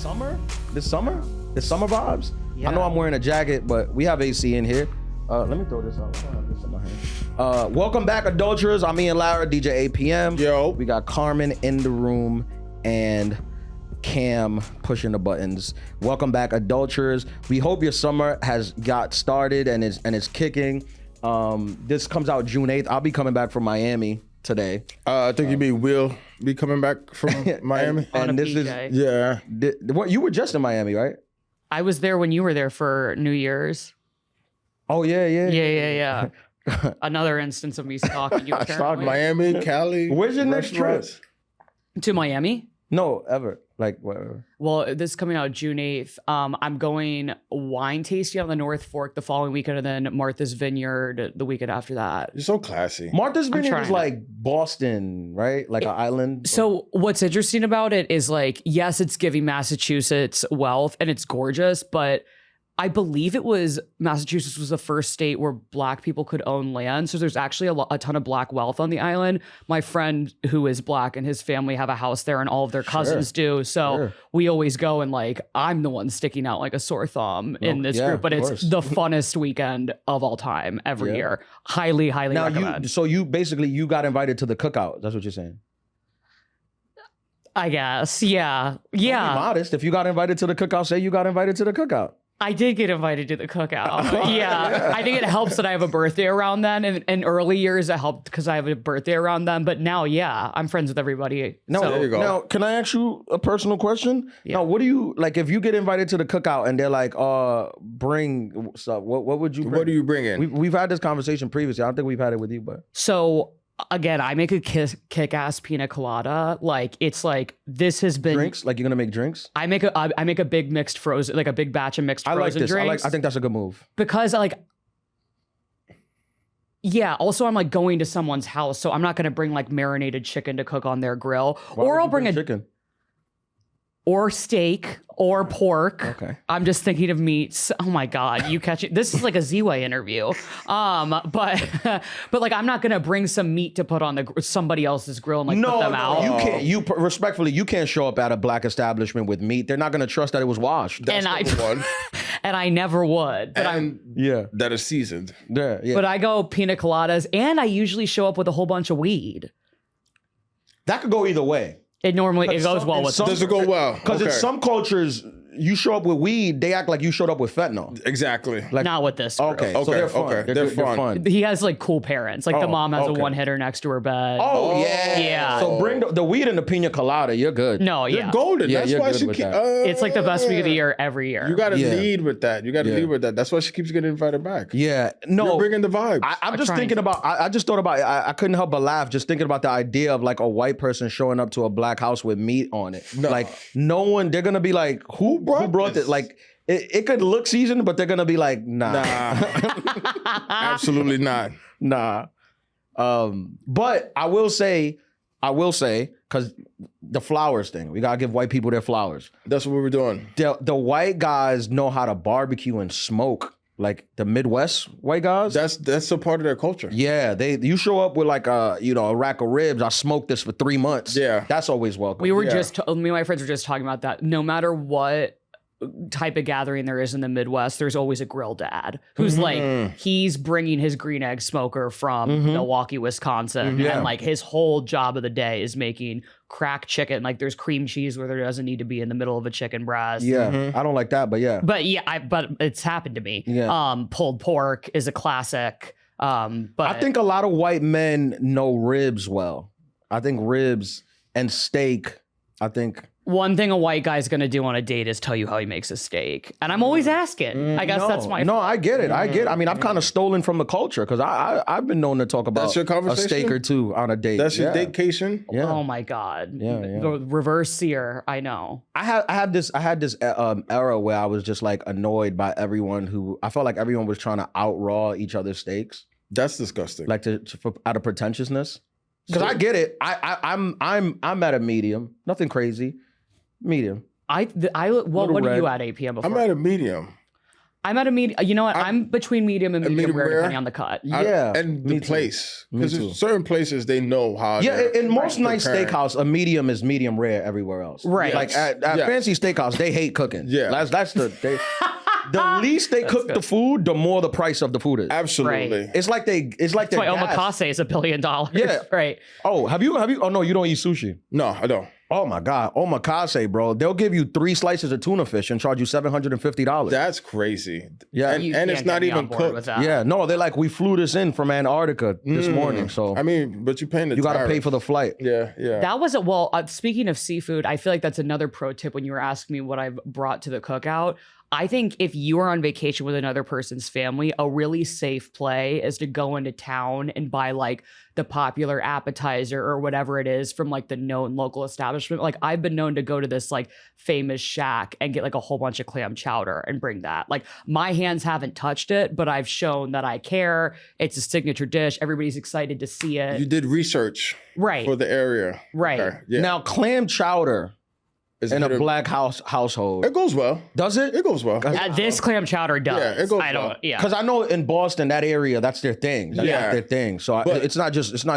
summer? This summer vibes? Yeah. I know I'm wearing a jacket, but we have AC in here. Let me throw this out. I don't have this in my hand. Welcome back, adulterers. I'm me and Lara, DJ APM. Yo. We got Carmen in the room and Cam pushing the buttons. Welcome back, adulterers. We hope your summer has got started and is kicking. This comes out June 8th. I'll be coming back from Miami today. I think you will be coming back from Miami. and this PJ. Yeah. What you were just in Miami, right? I was there when you were there for New Year's. Oh yeah. Yeah. Another instance of me stalking you. apparently. Miami, Cali. Where's your next trip? restaurants. To Miami? No, ever. Like whatever. Well, this is coming out June 8th. I'm going wine tasting on the North Fork the following weekend, and then Martha's Vineyard the weekend after that. You're so classy. Martha's Vineyard trying is to- like Boston, right? Like an island. So what's interesting about it is like, yes, it's giving Massachusetts wealth and it's gorgeous, but I believe Massachusetts was the first state where Black people could own land. So there's actually a ton of Black wealth on the island. My friend who is Black and his family have a house there and all of their cousins do. So we always go and like, I'm the one sticking out like a sore thumb in this group, but it's the funnest weekend of all time every year. Highly Now recommend. you got invited to the cookout. That's what you're saying. I guess. Yeah. Don't be modest. If you got invited to the cookout, say you got invited to the cookout. I did get invited to the cookout. Yeah. I think it helps that I have a birthday around then. And in early years, it helped because I have a birthday around then. But now, yeah, I'm friends with everybody. No, So- there you go. Now, can I ask you a personal question? Yeah. Now, what do you like if you get invited to the cookout and they're like, bring stuff? What would you bring? What do you bring in? We've had this conversation previously. I don't think we've had it with you, but So again, I make a kick-ass pina colada. Like it's like this has been drinks? Like you're gonna make drinks? I make a big mixed frozen, like a big batch of mixed I frozen like this. drinks. I think that's a good move. Because yeah, also I'm like going to someone's house, so I'm not gonna bring like marinated chicken to cook on their grill. Why or would I'll you bring a chicken. or steak or pork. Okay. I'm just thinking of meats. Oh my God, you catch it. This is like a Z-Way interview. But like I'm not gonna bring some meat to put on somebody else's grill and like put them out. you can't. Respectfully, you can't show up at a Black establishment with meat. They're not gonna trust that it was washed. That's number one. And I never would. But Yeah. That is seasoned. Yeah. but I go pina coladas, and I usually show up with a whole bunch of weed. That could go either way. It goes well with Does it go well? Because in some cultures, you show up with weed, they act like you showed up with fentanyl. Exactly. Like, not with this. Group. okay, so Okay, they're fun. okay. They're They're fun. He has like cool parents. Like the mom has a one-hitter next to her bed. Oh, yeah. Yeah. So bring the weed and the pina colada. You're good. No, You're yeah. golden. Yeah, That's you're why good she with keep. that. It's like the best week of the year every year. You got to Yeah. lead with that. You got to Yeah. lead with that. That's why she keeps getting invited back. Yeah. No. You're bringing the vibes. I'm just trying thinking to. about, I just thought about, I couldn't help but laugh just thinking about the idea of like a white person showing up to a Black house with meat on it. No. Like no one, they're going to be like, who brought this? this? Like it could look seasoned, but they're going to be like, nah. Absolutely not. Nah. But I will say, because the flowers thing, we gotta give white people their flowers. That's what we were doing. The white guys know how to barbecue and smoke, like the Midwest white guys. That's a part of their culture. Yeah, you show up with like a rack of ribs. I smoked this for 3 months. Yeah. That's always welcome. We were Yeah. me and my friends were just talking about that. No matter what type of gathering there is in the Midwest, there's always a grill dad who's like, he's bringing his green egg smoker from Milwaukee, Wisconsin. Yeah. And like his whole job of the day is making cracked chicken. Like there's cream cheese where there doesn't need to be in the middle of a chicken breast. Yeah, I don't like that, but yeah. But yeah, but it's happened to me. Yeah. Pulled pork is a classic. But I think a lot of white men know ribs well. I think ribs and steak, one thing a white guy's gonna do on a date is tell you how he makes a steak, and I'm always asking. I guess that's my No, I get it. I mean, I've kind of stolen from the culture because I've been known to talk about That's your a conversation? steak or two on a date. That's your datecation. Yeah. Oh my God. Yeah. The reverse sear. I know. I had this era where I was just like annoyed by everyone who I felt like everyone was trying to outraw each other's steaks, That's disgusting. like out of pretentiousness. Because I get it. I'm at a medium, nothing crazy, medium. What are red. you at 8 p.m. before? I'm at a medium. I'm at a medium. You know what? I'm between medium and medium rare, depending on the cut. Yeah, and the place. Because too. certain places, they know how. Yeah, in most nice preparing. steakhouse, a medium is medium rare everywhere else. Right. Like at fancy steakhouse, they hate cooking. Yeah. That's the least they cook the food, the more the price of the food is. Absolutely. Right. It's like That's why omakase is $1 billion. Yeah. Right. Oh, have you? Oh no, you don't eat sushi. No, I don't. Oh my God, omakase, bro. They'll give you 3 slices of tuna fish and charge you $750. That's crazy. Yeah. And it's not even cooked. Yeah, no, they're like, we flew this in from Antarctica this morning, so I mean, but you're paying the you got to tariff. pay for the flight. Yeah. That was speaking of seafood, I feel like that's another pro tip when you were asking me what I've brought to the cookout. I think if you are on vacation with another person's family, a really safe play is to go into town and buy like the popular appetizer or whatever it is from like the known local establishment. Like I've been known to go to this like famous shack and get like a whole bunch of clam chowder and bring that. Like my hands haven't touched it, but I've shown that I care. It's a signature dish. Everybody's excited to see it. You did research Right. for the area. Right. Okay, yeah. Now, clam chowder Is in it a black household, It goes well. does it? It goes well. This clam chowder does. Yeah, it goes I don't. well. Yeah. Because I know in Boston, that area, that's their thing. That's Yeah. their thing. So But-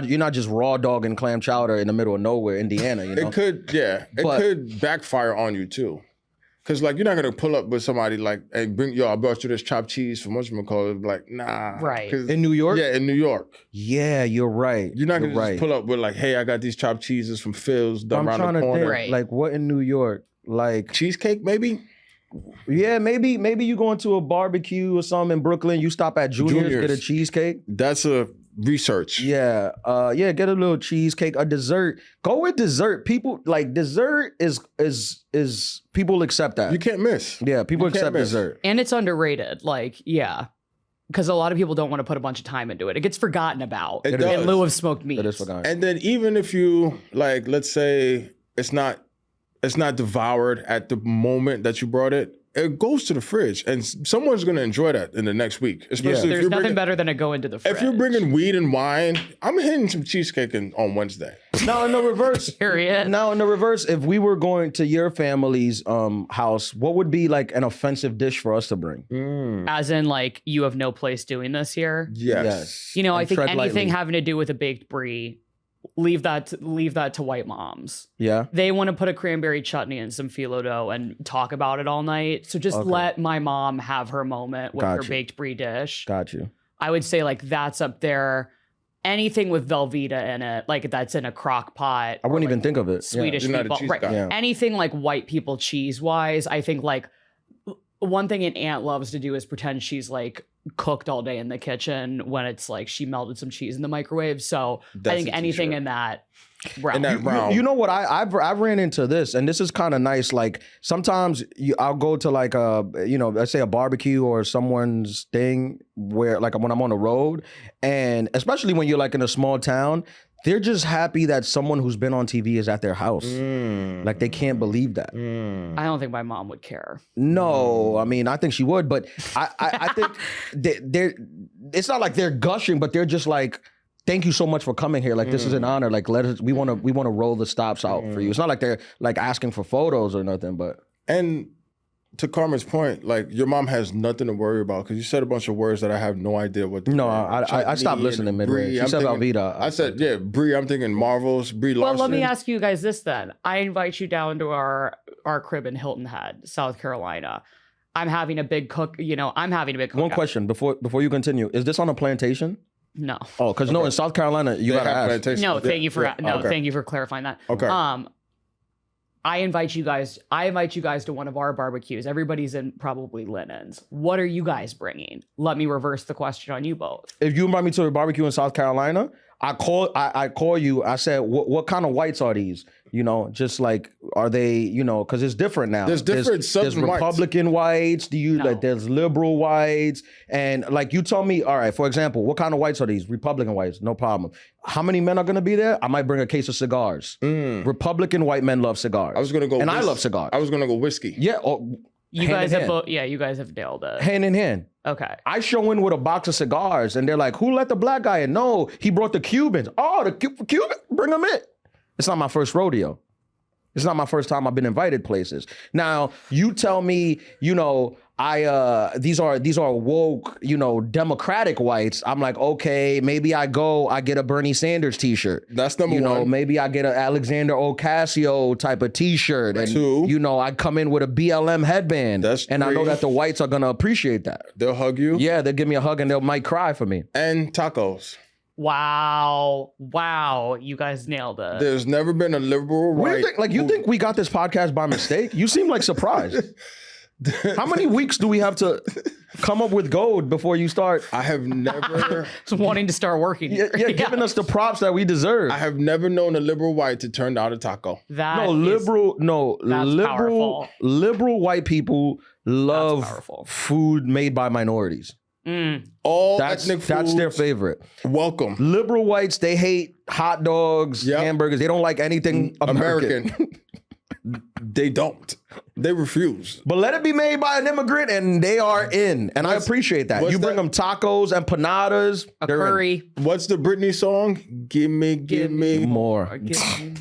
you're not just raw dogging clam chowder in the middle of nowhere, Indiana. You know, It could backfire on you too. Cause like you're not gonna pull up with somebody like, hey, I brought you this chopped cheese from whatchamacallit. Like, nah. Right. 'Cause- in New York. Yeah, in New York. Yeah, you're right. You're not gonna You're just pull up with like, hey, I got these chopped cheeses from Phil's I'm around trying the to corner. think, Right. like what in New York? Like, Cheesecake, maybe? yeah, maybe you go into a barbecue or something in Brooklyn. You stop at Junior's, get a cheesecake. That's a research. Yeah, get a little cheesecake, a dessert. Go with dessert. People like dessert is people accept that. You can't miss. Yeah, people you can't accept miss. dessert. And it's underrated. Like, yeah. Because a lot of people don't want to put a bunch of time into it. It gets forgotten about It in does. lieu of smoked meat. It is forgotten. And then even if you like, let's say it's not devoured at the moment that you brought it, it goes to the fridge, and someone's gonna enjoy that in the next week. Especially if There's you're nothing bringing, better than to go into the fridge. if you're bringing weed and wine. I'm hitting some cheesecake on Wednesday. Now in the reverse, Period. Now in the reverse, if we were going to your family's house, what would be like an offensive dish for us to bring? As in, like, you have no place doing this here. Yes. You know, I And think tread anything lightly. having to do with a baked brie, leave that to white moms. Yeah. They want to put a cranberry chutney and some phyllo dough and talk about it all night. So just let my mom have her moment with her Gotcha. baked brie dish. Got you. I would say like that's up there. Anything with Velveeta in it, like that's in a crock pot. I wouldn't even think of it. Swedish You're not a meatball. cheese Right. guy. Yeah. Anything like white people cheese wise, I think like one thing an aunt loves to do is pretend she's like cooked all day in the kitchen when it's like she melted some cheese in the microwave. So That's I think a anything t-shirt. in that realm. In that realm. You know what? I've ran into this, and this is kind of nice. Like sometimes I'll go to like let's say a barbecue or someone's thing where like when I'm on the road, and especially when you're like in a small town, they're just happy that someone who's been on TV is at their house. Like they can't believe that. I don't think my mom would care. No, I mean I think she would, but I think they're it's not like they're gushing, but they're just like, thank you so much for coming here. Like this is an honor. Like we want to roll the stops out for you. It's not like they're like asking for photos or nothing, but And to Carmen's point, like your mom has nothing to worry about because you said a bunch of words that I have no idea what. no, I stopped listening midway. She said Velveeta. I said Brie. I'm thinking Marvels. Brie Well, Larson. let me ask you guys this then. I invite you down to our crib in Hilton Head, South Carolina. I'm having a big cook. I'm having a big cook. One question before you continue: is this on a plantation? No. Oh, because no, in South Carolina you They gotta have ask. plantations. No, thank you for Okay. thank you for clarifying that. Okay. I invite you guys to one of our barbecues. Everybody's in probably linens. What are you guys bringing? Let me reverse the question on you both. If you invite me to a barbecue in South Carolina, I call you. I said, what kind of whites are these? Just like, are they, because it's different now. There's different There's Southern whites. Republican whites. No. There's liberal whites. And like you told me, all right, for example, what kind of whites are these? Republican whites, no problem. How many men are going to be there? I might bring a case of cigars. Republican white men love cigars. I was gonna go. And I love cigars. I was gonna go whiskey. Yeah. You hand guys in have hand. you guys have nailed it. Hand in hand. Okay. I show in with a box of cigars, and they're like, "Who let the black guy in?" No, he brought the Cubans. Oh, the Cuban, bring them in. It's not my first rodeo. It's not my first time I've been invited places. Now, you tell me, these are woke, democratic whites. I'm like, okay, maybe I get a Bernie Sanders t-shirt. That's number one. Maybe I get an Alexander Ocasio type of t-shirt. And, Two. I come in with a BLM headband. That's and I know that the whites are going to appreciate that. They'll hug you. Yeah, they'll give me a hug and they might cry for me. And tacos. Wow. You guys nailed it. There's never been a liberal What do right. you think? Like, you think we got this podcast by mistake? You seem like surprised. How many weeks do we have to come up with gold before you start? I have never. Just wanting to start working. Yeah, giving us the props that we deserve. I have never known a liberal white to turn down a taco. Powerful. Liberal white people love food made by minorities. All That's ethnic foods, that's their favorite. welcome. Liberal whites, they hate hot dogs, hamburgers. They don't like anything American. They don't. They refuse. But let it be made by an immigrant and they are in. And I appreciate that. You bring them tacos, empanadas, A curry. What's the Britney song? Give me more.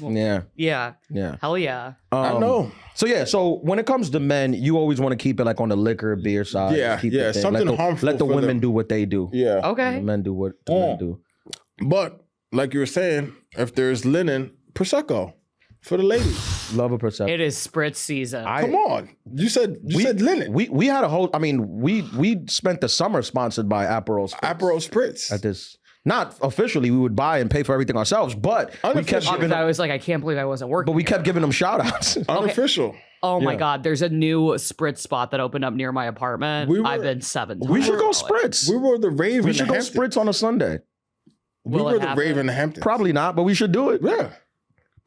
Yeah. Yeah. Hell yeah. I know. So when it comes to men, you always want to keep it like on the liquor, beer side. Keep it there. Something harmful. Let the for women them. do what they do. Yeah. Okay. The men do what the men do. But like you were saying, if there's linen, Prosecco for the ladies. Love a perception. It is spritz season. Come on. You said linen. We had a whole, we spent the summer sponsored by Aperol Spritz. Aperol Spritz. At this. Not officially, we would buy and pay for everything ourselves, but we kept giving I was like, I can't believe I wasn't working. But we kept giving them shout outs. Unofficial. Oh my God, there's a new spritz spot that opened up near my apartment. I've been 7 times. We should go spritz. We were the rave. We should go spritz on a Sunday. We were the rave in the Hamptons. Probably not, but we should do it. Yeah.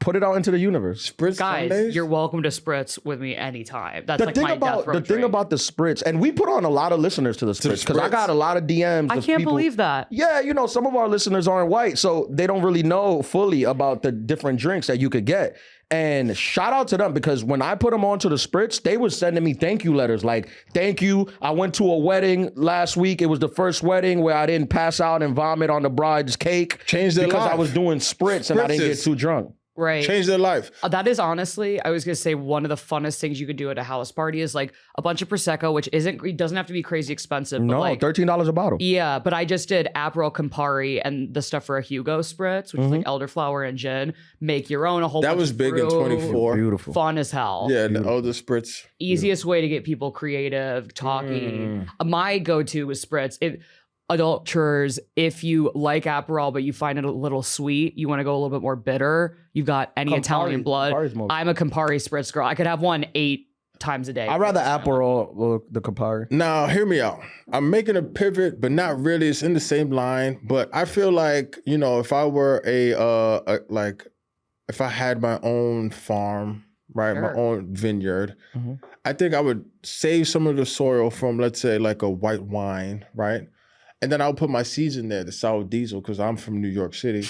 Put it out into the universe. Spritz Guys, Sundays? you're welcome to spritz with me anytime. That's The like thing my about death row the thing drink. about the spritz, and we put on a lot of listeners to the spritz because I got a lot of DMs. I of can't people, believe that. Yeah, some of our listeners aren't white, so they don't really know fully about the different drinks that you could get. And shout out to them because when I put them onto the spritz, they were sending me thank you letters like, thank you. I went to a wedding last week. It was the first wedding where I didn't pass out and vomit on the bride's cake. Changed their because life. I was doing spritz and I didn't get too drunk. Right. Change their life. That is honestly, I was going to say one of the funnest things you could do at a house party is like a bunch of Prosecco, which it doesn't have to be crazy expensive. But No, like, $13 a bottle. yeah, but I just did Aperol Campari and the stuff for a Hugo Spritz, which is like elderflower and gin. Make your own, a whole That bunch was of big in fruit. 24. Beautiful. Fun as hell. Yeah, the older Spritz. Easiest way to get people creative, talking. My go-to is Spritz. Adulterers, if you like Aperol, but you find it a little sweet, you want to go a little bit more bitter, you've got any Campari- Italian blood. Campari's more- I'm a Campari Spritz girl. I could have one 8 times a day. I'd rather Aperol the Campari. Now, hear me out. I'm making a pivot, but not really. It's in the same line. But I feel like, if I were if I had my own farm, right, my own vineyard, I think I would save some of the soil from, let's say, like a white wine, right? And then I'll put my seeds in there, the sour diesel, because I'm from New York City.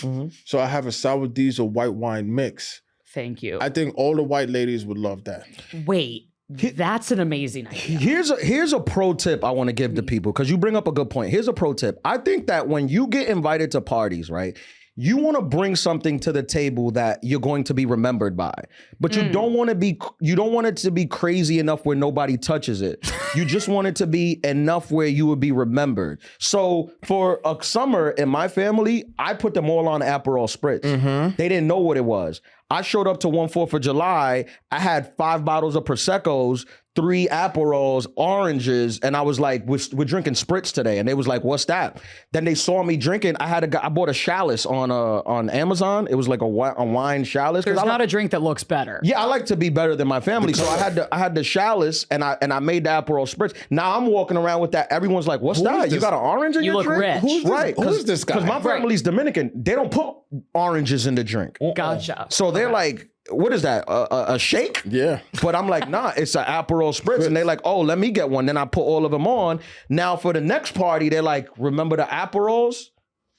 So I have a sour diesel white wine mix. Thank you. I think all the white ladies would love that. Wait, that's an amazing idea. Here's a pro tip I want to give to people because you bring up a good point. Here's a pro tip. I think that when you get invited to parties, right, you want to bring something to the table that you're going to be remembered by, but you don't want it to be crazy enough where nobody touches it. You just want it to be enough where you would be remembered. So for a summer in my family, I put them all on Aperol Spritz. They didn't know what it was. I showed up to 1/4 of July. I had 5 bottles of Prosecco's, 3 Aperols, oranges, and I was like, we're drinking Spritz today. And they was like, what's that? Then they saw me drinking. I bought a chalice on Amazon. It was like a wine chalice. There's not a drink that looks better. Yeah, I like to be better than my family. So I had the chalice and I made the Aperol Spritz. Now I'm walking around with that. Everyone's like, what's that? You got an orange in You your look drink? rich. Who is this guy? Because my family's Dominican. They don't put oranges in the drink. Gotcha. So they're like, what is that? A shake? Yeah. But I'm like, nah, it's an Aperol Spritz. And they're like, oh, let me get one. Then I put all of them on. Now for the next party, they're like, remember the Aperols?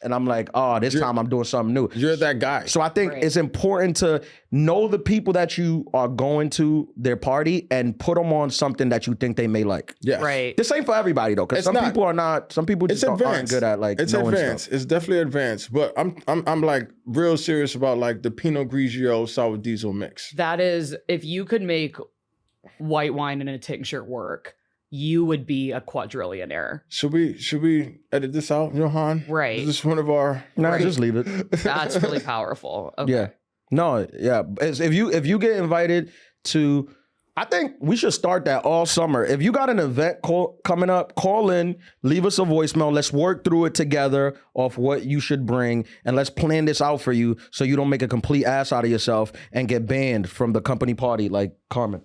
And I'm like, oh, this time I'm doing something new. You're that guy. So I think it's important to know the people that you are going to their party and put them on something that you think they may like. Yeah. Right. This ain't for everybody though, because some people just aren't good at like it's knowing advanced. stuff. It's definitely advanced. But I'm like real serious about like the Pinot Grigio sour diesel mix. That is, if you could make white wine in a tincture work, you would be a quadrillionaire. Should we edit this out, Johan? Right. Is this one of our? No, Right. just leave it. That's really powerful. Okay. Yeah. No, yeah. If you get invited to, I think we should start that all summer. If you got an event coming up, call in, leave us a voicemail. Let's work through it together of what you should bring, and let's plan this out for you so you don't make a complete ass out of yourself and get banned from the company party like Carmen.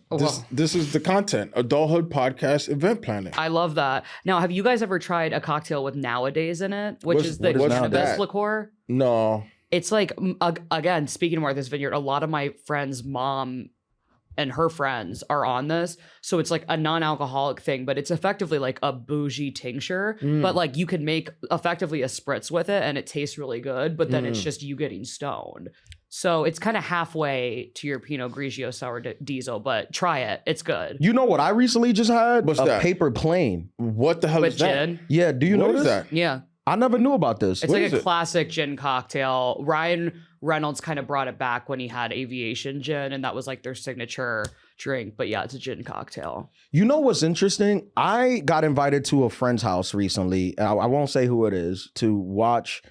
This is the content. Adulthood Podcast event planning. I love that. Now, have you guys ever tried a cocktail with nowadays in it, which is the what's cannabis that? liqueur? No. It's like, again, speaking of Martha's Vineyard, a lot of my friends' mom and her friends are on this. So it's like a non-alcoholic thing, but it's effectively like a bougie tincture. But like you can make effectively a spritz with it and it tastes really good, but then it's just you getting stoned. So it's kind of halfway to your Pinot Grigio sour diesel, but try it. It's good. You know what I recently just had? What's a that? paper plane. What the hell With is that? gin. Yeah, do you know What is this? that? Yeah. I never knew about this. It's What like is a it? classic gin cocktail. Ryan Reynolds kind of brought it back when he had aviation gin, and that was like their signature drink. But yeah, it's a gin cocktail. You know what's interesting? I got invited to a friend's house recently, and I won't say who it is, to watch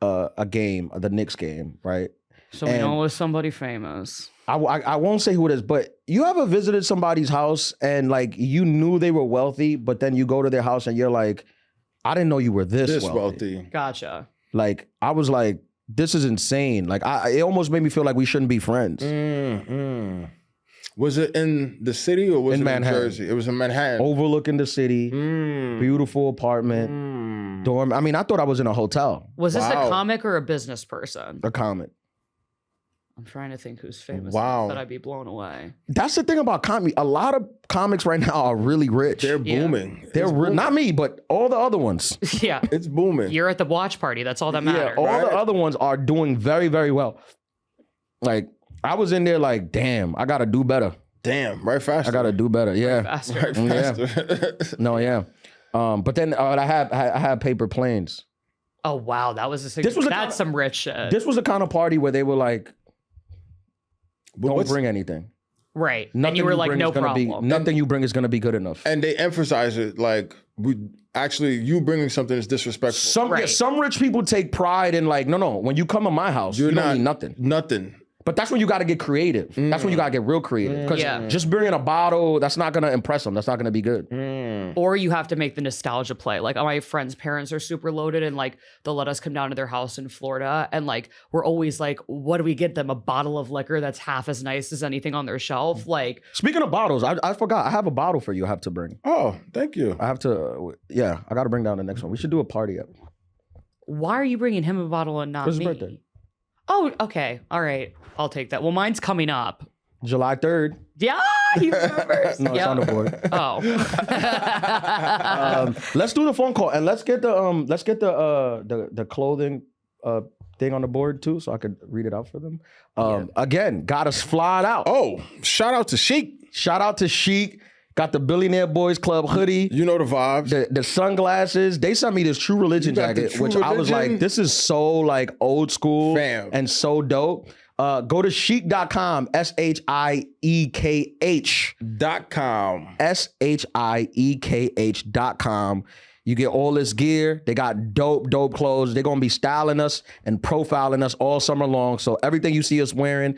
a game, the Knicks game, right? So we And- know it was somebody famous. I won't say who it is, but you ever visited somebody's house and like you knew they were wealthy, but then you go to their house and you're like, I didn't know you were this wealthy. Gotcha. Like I was like, this is insane. Like it almost made me feel like we shouldn't be friends. Was it in the city or was In it Manhattan. in Jersey? It was in Manhattan. Overlooking the city, beautiful apartment, dorm. I mean, I thought I was in a hotel, Was this Wow. a comic or a business person? a comic. I'm trying to think who's famous. Wow. That I'd be blown away. That's the thing about comedy. A lot of comics right now are really rich. They're Yeah. booming. They're It's booming. not me, but all the other ones. Yeah. It's booming. You're at the watch party. That's all that Yeah, matters. all the Right. other ones are doing very, very well. Like I was in there like, damn, I gotta do better. Damn, right faster. I gotta do better. Yeah. Faster. right Yeah. faster. No, yeah. But then I had paper planes. Oh wow, that was a This was a that's kind of- some rich shit. This was the kind of party where they were like, But don't what's- bring anything. right. Nothing And you were like, bring no is gonna problem. nothing you bring is gonna be good enough. And they emphasize it like you bringing something is disrespectful. Right. Some rich people take pride in like, no. When you come to my house, you don't need nothing. Nothing. But that's when you got to get creative. That's when you got to get real creative. Because Yeah. just bringing a bottle, that's not gonna impress them. That's not gonna be good. Or you have to make the nostalgia play. Like my friends' parents are super loaded and like they'll let us come down to their house in Florida. And like we're always like, what do we get them? A bottle of liquor that's half as nice as anything on their shelf. Like, Speaking of bottles, I forgot. I have a bottle for you. I have to bring. Oh, thank you. I have to. Yeah, I got to bring down the next one. We should do a party up. why are you bringing him a bottle and not It's his me? birthday. Oh, okay. All right. I'll take that. Well, mine's coming up. July 3rd. Yeah, he remembers. No, it's Yep. on the board. Oh. Let's do the phone call and let's get the clothing thing on the board too, so I could read it out for them. Again, got us flying out. Oh, shout out to Chic. Shout out to Chic. Got the Billionaire Boys Club hoodie. You know the vibes. The sunglasses. They sent me this True Religion You got the jacket, True which I was Religion? like, this is so like old school Fam. and so dope. Go to chic.com, SHIEKH. .com. SHIEKH.com. You get all this gear. They got dope clothes. They're going to be styling us and profiling us all summer long. So everything you see us wearing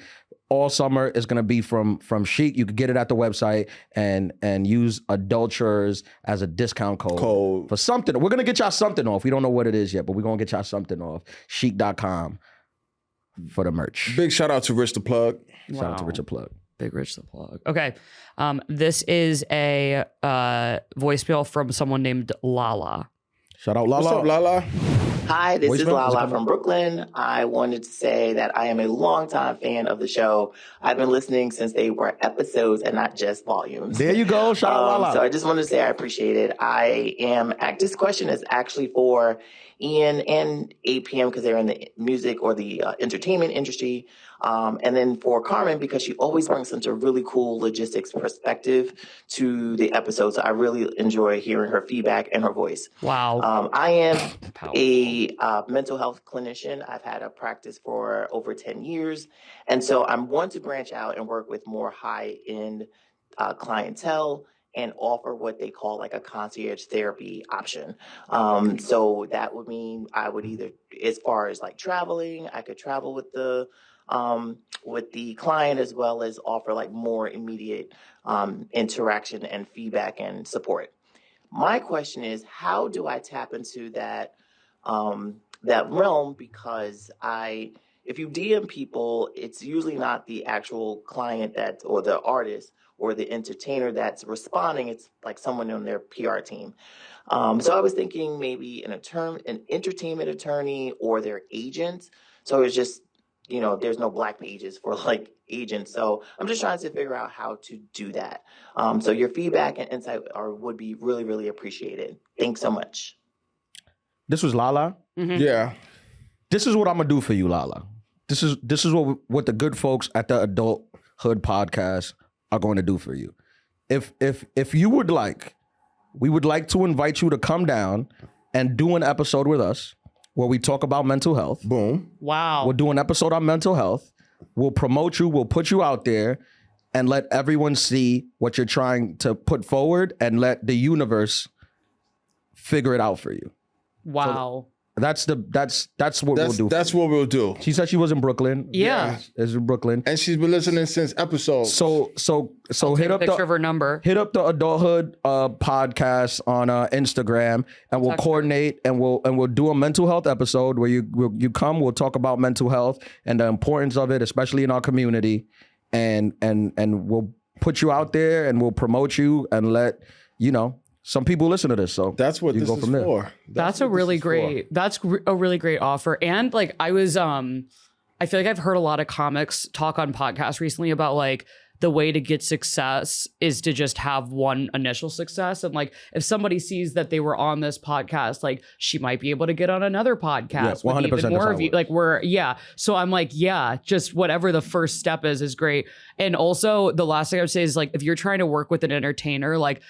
all summer is going to be from Chic. You can get it at the website and use Adultures as a discount code for something. We're going to get y'all something off. We don't know what it is yet, but we're going to get y'all something off. Chic.com for the merch. Big shout out to Rich the Plug. Shout out to Richard Plug. Big Rich the Plug. Okay. This is a voicemail from someone named Lala. Shout out Lala. What's up, Lala? Hi, this is Voicemail? Is it Lala coming from Brooklyn. I wanted to say that I am a longtime fan of the show. I've been listening since they were episodes and not just volumes. There you go. Shout out Lala. So I just wanted to say I appreciate it. This question is actually for Ian and APM because they're in the music or the entertainment industry. And then for Carmen, because she always brings such a really cool logistics perspective to the episode. So I really enjoy hearing her feedback and her voice. Wow. I am Powerful. a mental health clinician. I've had a practice for over 10 years. And so I'm want to branch out and work with more high-end clientele and offer what they call like a concierge therapy option. So that would mean I would either, as far as like traveling, I could travel with the client, as well as offer like more immediate interaction and feedback and support. My question is, how do I tap into that realm? Because if you DM people, it's usually not the actual client or the artist or the entertainer that's responding. It's like someone on their PR team. So I was thinking maybe an entertainment attorney or their agent. So it's just, there's no Black pages for like agents. So I'm just trying to figure out how to do that. So your feedback and insight would be really, really appreciated. Thanks so much. This was Lala. Mm-hmm. Yeah. This is what I'm gonna do for you, Lala. This is what the good folks at the Adulthood Podcast are going to do for you. If you would like, we would like to invite you to come down and do an episode with us where we talk about mental health. Boom. Wow. We'll do an episode on mental health. We'll promote you. We'll put you out there and let everyone see what you're trying to put forward and let the universe figure it out for you. Wow. That's what we'll do. That's what we'll do. She said she was in Brooklyn. Yeah. Is in Brooklyn. And she's been listening since episode. So hit up Picture of her number. Hit up the Adulthood Podcast on Instagram, and we'll coordinate and we'll do a mental health episode where you come. We'll talk about mental health and the importance of it, especially in our community, and we'll put you out there and we'll promote you and let some people listen to this. So that's what this is for. That's a really great offer. And like I feel like I've heard a lot of comics talk on podcasts recently about like the way to get success is to just have one initial success. And like if somebody sees that they were on this podcast, like she might be able to get on another podcast. Yeah, 100%. With even more of you. Like So I'm like, just whatever the first step is great. And also the last thing I would say is like, if you're trying to work with an entertainer, like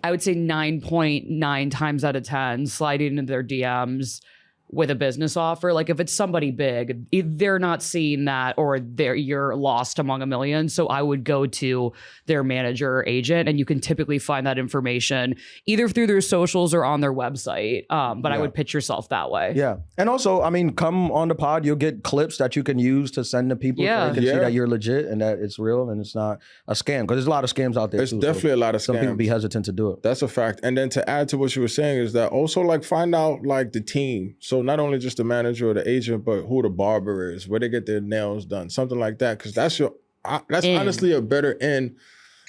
I would say 9.9 times out of 10 sliding into their DMs with a business offer. Like if it's somebody big, they're not seeing that or you're lost among a million. So I would go to their manager or agent, and you can typically find that information either through their socials or on their website. But I would pitch yourself that way. Yeah. And also, I mean, come on the pod, you'll get clips that you can use to send to people so they can see that you're legit and that it's real and it's not a scam. Because there's a lot of scams out there. There's definitely a lot of scams. Some people be hesitant to do it. That's a fact. And then to add to what you were saying is that also like find out like the team. So not only just the manager or the agent, but who the barber is, where they get their nails done, something like that. Because that's honestly a better end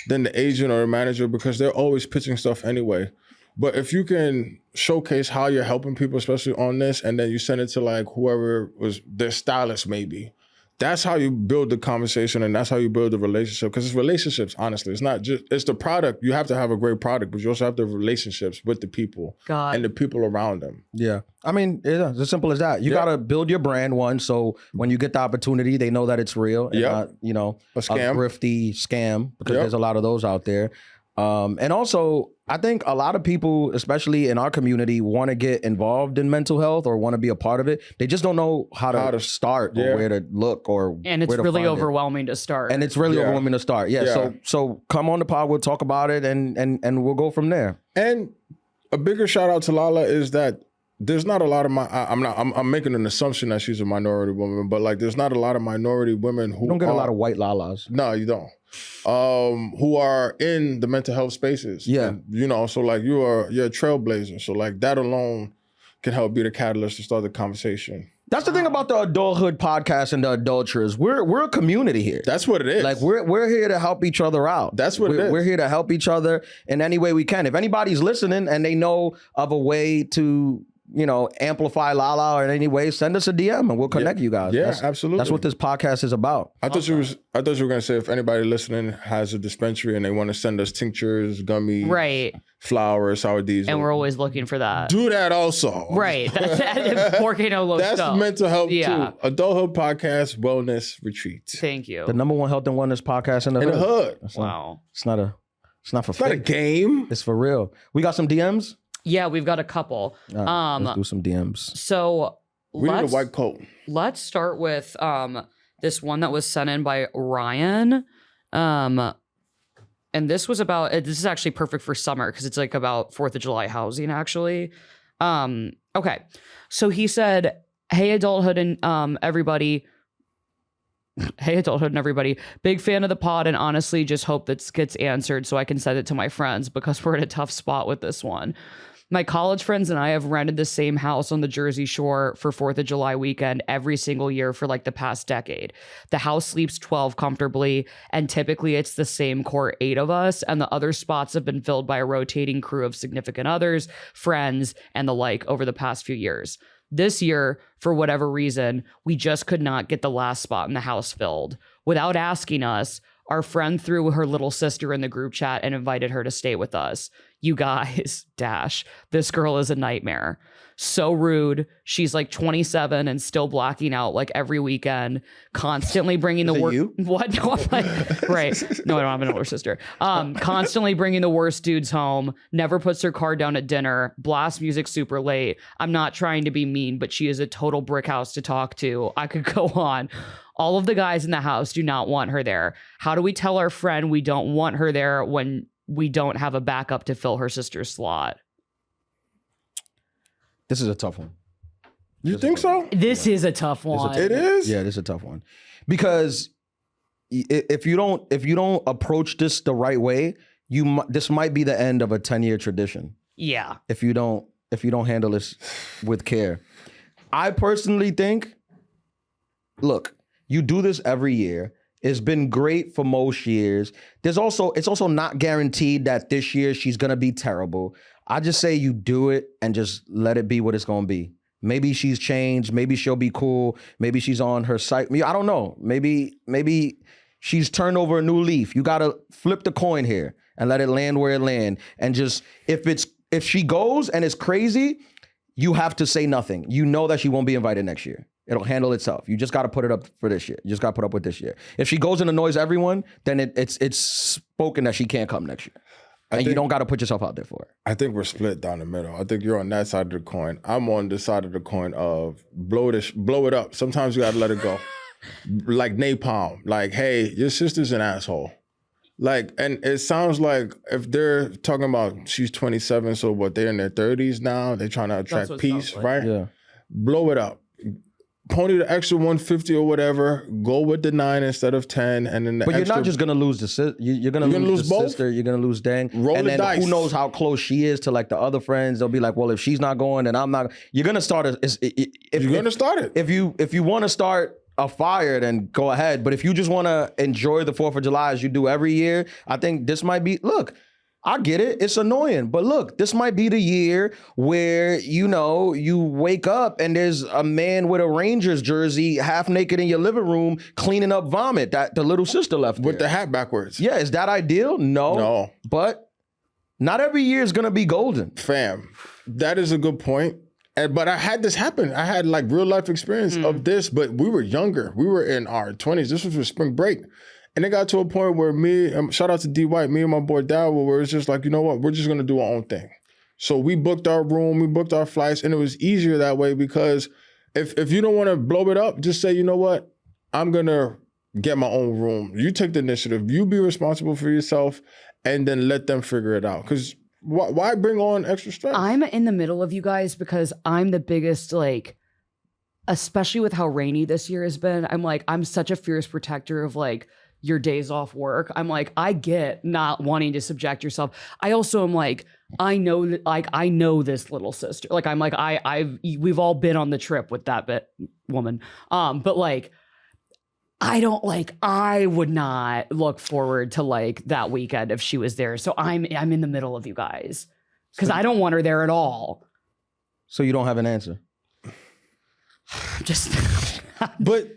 than the agent or the manager, because they're always pitching stuff anyway. But if you can showcase how you're helping people, especially on this, and then you send it to like whoever was their stylist maybe, that's how you build the conversation and that's how you build the relationship. Because it's relationships, honestly. It's not just, it's the product. You have to have a great product, but you also have the relationships with the people and the people around them. Yeah. I mean, it's as simple as that. You got to build your brand, one, so when you get the opportunity, they know that it's real and not, a scam. A grifty scam, because there's a lot of those out there. And also, I think a lot of people, especially in our community, want to get involved in mental health or want to be a part of it. They just don't know how to start or where to look and it's really overwhelming to start. And it's really overwhelming to start. So come on the pod, we'll talk about it and we'll go from there. And a bigger shout out to Lala is that there's not a lot of I'm making an assumption that she's a minority woman, but like there's not a lot of minority women who you don't get a lot of white Lalas. No, you don't. Who are in the mental health spaces. Yeah. And, so like you're a trailblazer. So like that alone can help be the catalyst to start the conversation. That's the thing about the Adulthood Podcast and the Adulterers. We're a community here. That's what it is. Like we're here to help each other out. That's what it is. We're here to help each other in any way we can. If anybody's listening and they know of a way to amplify Lala or in any way, send us a DM and we'll connect you guys. Yeah, absolutely. That's what this podcast is about. I thought you were gonna say if anybody listening has a dispensary and they want to send us tinctures, gummies, flowers, sour diesel. And we're always looking for that. Do that also. Right. That's Volcano Low That's stuff. mental health too. Adulthood Podcast Wellness Retreat. Thank you. The #1 health and wellness podcast in the hood. Wow. It's not for fake. Not a game. It's for real. We got some DMs? Yeah, we've got a couple. Let's do some DMs. So we need a white coat. Let's start with this one that was sent in by Ryan. And this is actually perfect for summer because it's like about 4th of July housing, actually. Okay. So he said, hey, adulthood and everybody. Hey, adulthood and everybody. Big fan of the pod, and honestly just hope this gets answered so I can send it to my friends because we're in a tough spot with this one. My college friends and I have rented the same house on the Jersey Shore for 4th of July weekend every single year for like the past decade. The house sleeps 12 comfortably, and typically it's the same core 8 of us, and the other spots have been filled by a rotating crew of significant others, friends, and the like over the past few years. This year, for whatever reason, we just could not get the last spot in the house filled. Without asking us, our friend threw her little sister in the group chat and invited her to stay with us. You guys, this girl is a nightmare. So rude. She's like 27 and still blacking out like every weekend, constantly bringing the worst. What? No, I'm like, right. No, I don't have an older sister. Constantly bringing the worst dudes home, never puts her card down at dinner, blasts music super late. I'm not trying to be mean, but she is a total brick house to talk to. I could go on. All of the guys in the house do not want her there. How do we tell our friend we don't want her there when we don't have a backup to fill her sister's slot? This is a tough one. You think so? This is a tough one. It is? Yeah, this is a tough one. Because if you don't approach this the right way, this might be the end of a 10-year tradition. Yeah. If you don't handle this with care. I personally think, look, you do this every year. It's been great for most years. It's also not guaranteed that this year she's gonna be terrible. I just say you do it and just let it be what it's gonna be. Maybe she's changed. Maybe she'll be cool. Maybe she's on her site. I don't know. Maybe she's turned over a new leaf. You gotta flip the coin here and let it land where it land. And just if she goes and it's crazy, you have to say nothing. You know that she won't be invited next year. It'll handle itself. You just got to put it up for this year. You just got to put up with this year. If she goes and annoys everyone, then it's spoken that she can't come next year. And you don't got to put yourself out there for it. I think we're split down the middle. I think you're on that side of the coin. I'm on the side of the coin of blow it up. Sometimes you got to let it go. Like napalm. Like, hey, your sister's an asshole. Like, and it sounds like if they're talking about she's 27, so what, they're in their 30s now, they're trying to attract peace, like, right? Yeah. Blow it up. Pony the extra 150 or whatever. Go with the 9 instead of 10, and then but you're not just gonna lose the sister. You're gonna lose the sister. You're gonna lose Dang. Roll and the then dice. Who knows how close she is to like the other friends? They'll be like, well, if she's not going, then I'm not. You're gonna start you're gonna start it. If you want to start a fire, then go ahead. But if you just want to enjoy the 4th of July as you do every year, I think this might be. Look, I get it. It's annoying. But look, this might be the year where, you wake up and there's a man with a Rangers jersey half naked in your living room cleaning up vomit that the little sister left with there. The hat backwards. Yeah, is that ideal? No. But not every year is going to be golden. Fam, that is a good point. But I had this happen. I had like real life experience of this, but we were younger. We were in our 20s. This was for spring break. And it got to a point where shout out to D White, me and my boy Daryl, where it's just like, you know what, we're just gonna do our own thing. So we booked our room, we booked our flights, and it was easier that way because if you don't wanna blow it up, just say, you know what, I'm gonna get my own room. You take the initiative, you be responsible for yourself, and then let them figure it out. Because why bring on extra stress? I'm in the middle of you guys because I'm the biggest, like, especially with how rainy this year has been, I'm such a fierce protector of like, your days off work. I'm like, I get not wanting to subject yourself. I also am like, I know this little sister. Like, I'm like, we've all been on the trip with that woman. But like, I would not look forward to like that weekend if she was there. So I'm in the middle of you guys because I don't want her there at all. So you don't have an answer. But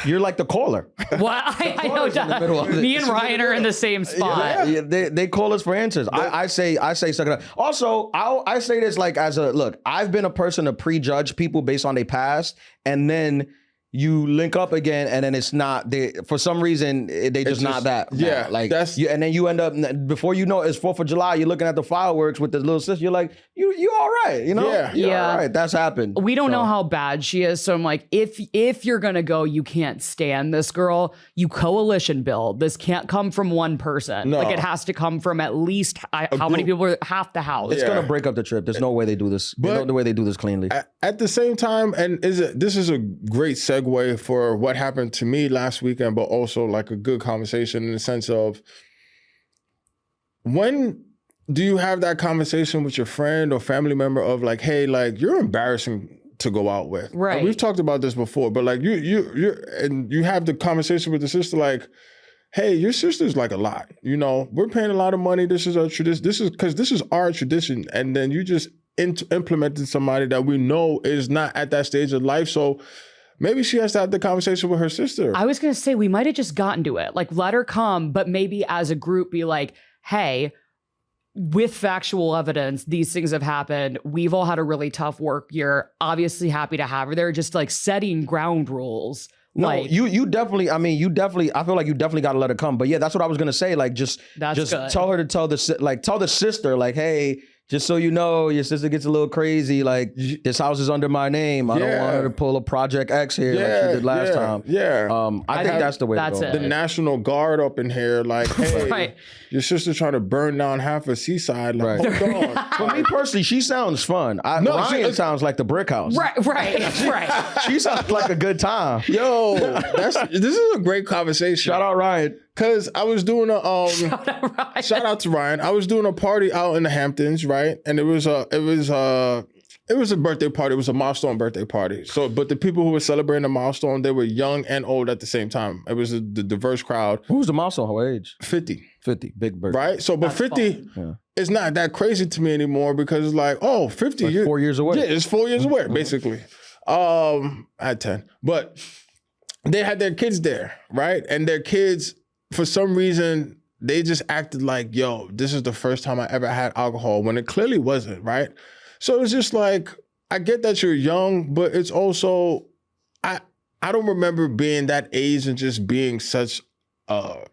you're like the caller. Well, I know. Me and Ryan are in the same spot. Yeah, they call us for answers. I say suck it up. Also, I say this like look, I've been a person to prejudge people based on their past, and then you link up again, and then it's not. For some reason, they just not that. Yeah, like and then you end up before you know it's 4th of July. You're looking at the fireworks with the little sister. You're like, you all right, you know? Yeah, all right. That's happened. We don't know how bad she is, so I'm like, if you're gonna go, you can't stand this girl. You coalition build. This can't come from one person. No. Like it has to come from at least how many people are half the house. It's gonna break up the trip. There's no way they do this. There's no way they do this cleanly. At the same time, and this is a great segue for what happened to me last weekend, but also like a good conversation in the sense of, when do you have that conversation with your friend or family member of like, hey, like you're embarrassing to go out with. Right. And we've talked about this before, but like you have the conversation with the sister like, hey, your sister's like a lot. You know, we're paying a lot of money. This is our tradition. This is our tradition. And then you just implemented somebody that we know is not at that stage of life. So maybe she has to have the conversation with her sister. I was going to say, we might have just gotten to it. Like, let her come, but maybe as a group be like, hey, with factual evidence, these things have happened. We've all had a really tough work year. Obviously happy to have her there. Just like setting ground rules. No, like, you definitely. I mean, I feel like you definitely got to let her come. But yeah, that's what I was gonna say. Like, just good. tell her to tell the sister, like, hey, just so you know, your sister gets a little crazy. Like, this house is under my name. I don't want her to pull a Project X here like she did last time. Yeah. I think that's the way to go. it. The National Guard up in here, like, hey, Right. your sister trying to burn down half a seaside. Like, hold on. For me personally, she sounds fun. Ryan sounds like the brick house. Right. She sounds like a good time. Yo, this is a great conversation. Shout out Ryan. Cause I was doing shout out to Ryan. I was doing a party out in the Hamptons, right? And it was a birthday party. It was a milestone birthday party. So, but the people who were celebrating the milestone, they were young and old at the same time. It was the diverse crowd. Who's the milestone? How age? 50. 50, big birthday. Right? So, but 50 is not that crazy to me anymore because it's like, oh, 50. Like 4 years away. Yeah, it's 4 years away, basically. I had 10. But they had their kids there, right? And their kids, for some reason, they just acted like, yo, this is the first time I ever had alcohol, when it clearly wasn't, right? So it's just like, I get that you're young, but it's also, I don't remember being that age and just being such a